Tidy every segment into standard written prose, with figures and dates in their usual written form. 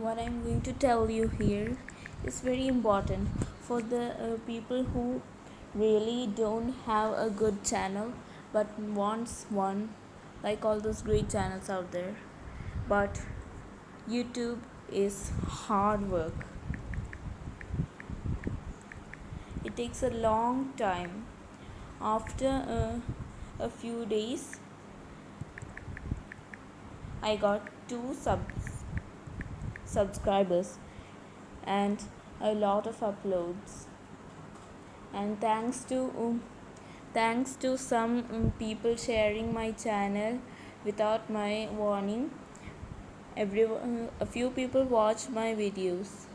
what I'm going to tell you here is very important for the people who really don't have a good channel but wants one, like all those great channels out there. But YouTube is hard work. It takes a long time. After a few days, I got two subscribers and a lot of uploads. And thanks to some people sharing my channel without my warning, a few people watch my videos,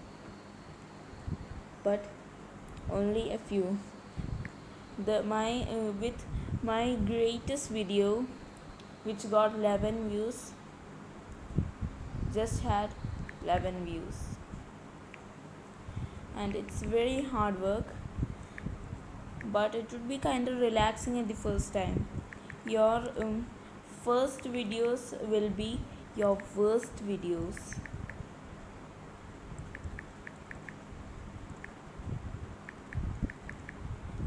but only a few. With my greatest video, which got 11 views, just had 11 views. And it's very hard work, but it would be kind of relaxing at the first time. Your first videos will be your worst videos.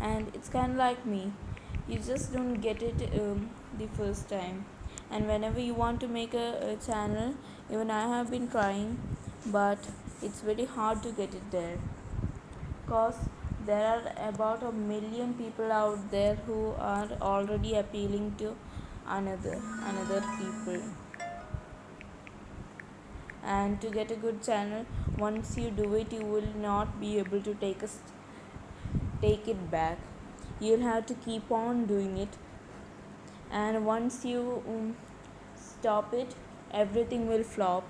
And it's kind of like me, you just don't get it the first time. And whenever you want to make a channel, even I have been trying, but it's very hard to get it there, because there are about 1 million people out there who are already appealing to another people. And to get a good channel, once you do it, you will not be able to take it back. You'll have to keep on doing it, and once you stop it, everything will flop.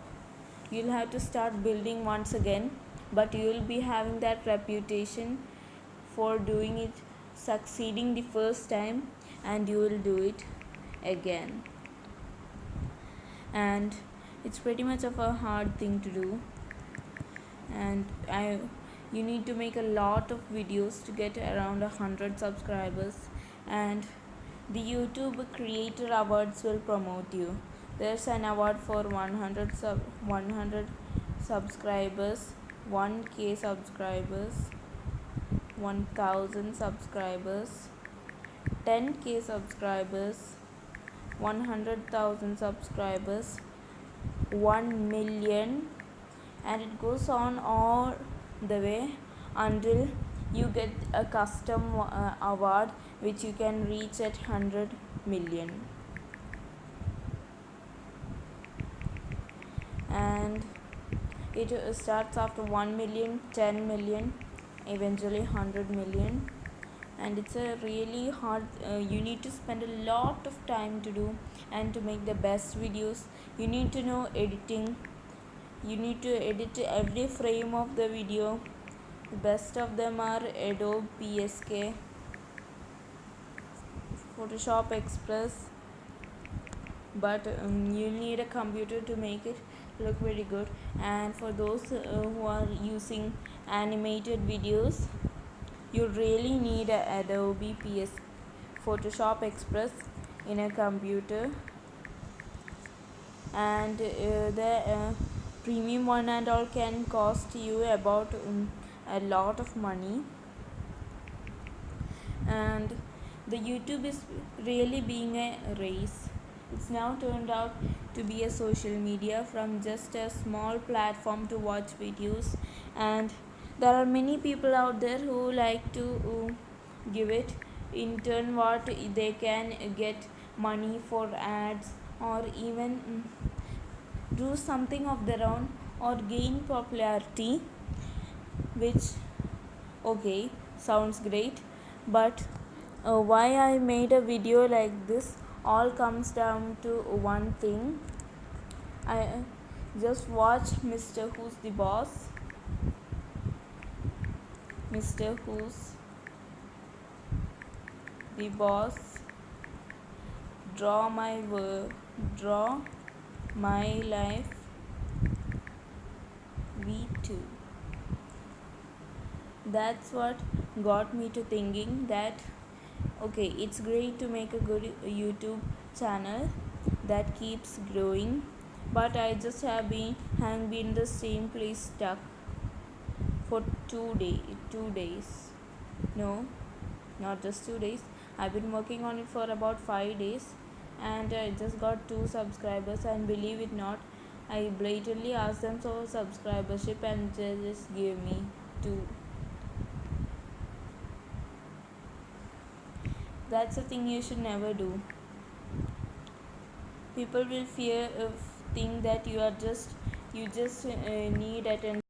You'll have to start building once again, but you'll be having that reputation for doing it, succeeding the first time, and you will do it again. And it's pretty much of a hard thing to do, and you need to make a lot of videos to get around 100 subscribers, and the YouTube Creator Awards will promote you. There's an award for 100 subscribers, 1k subscribers, 1000 subscribers, 10k subscribers, 100,000 subscribers, 1 million, and it goes on all the way until you get a custom award which you can reach at 100 million. And it starts after 1 million, 10 million, eventually 100 million. And it's a really hard, you need to spend a lot of time to do and to make the best videos. You need to know editing. You need to edit every frame of the video. The best of them are Adobe PSK, Photoshop Express, but you need a computer to make it look very good. And for those who are using animated videos, you really need a Adobe Photoshop Express in a computer, and the premium one and all can cost you about a lot of money. And the YouTube is really being a race. It's now turned out to be a social media from just a small platform to watch videos, and there are many people out there who like to give it in turn what they can get money for ads, or even do something of their own, or gain popularity, which, okay, sounds great, but why I made a video like this all comes down to one thing. I just watch Mr. Who's the Boss. Mr. Who's the Boss, draw my life V2. That's what got me to thinking that, okay, it's great to make a good YouTube channel that keeps growing, but I just have been hang been the same place stuck for 2 days. No, not just 2 days. I've been working on it for about 5 days, and I just got 2 subscribers. And believe it not, I blatantly asked them for subscribership, and they just gave me two. That's a thing you should never do. People will think that you just need attention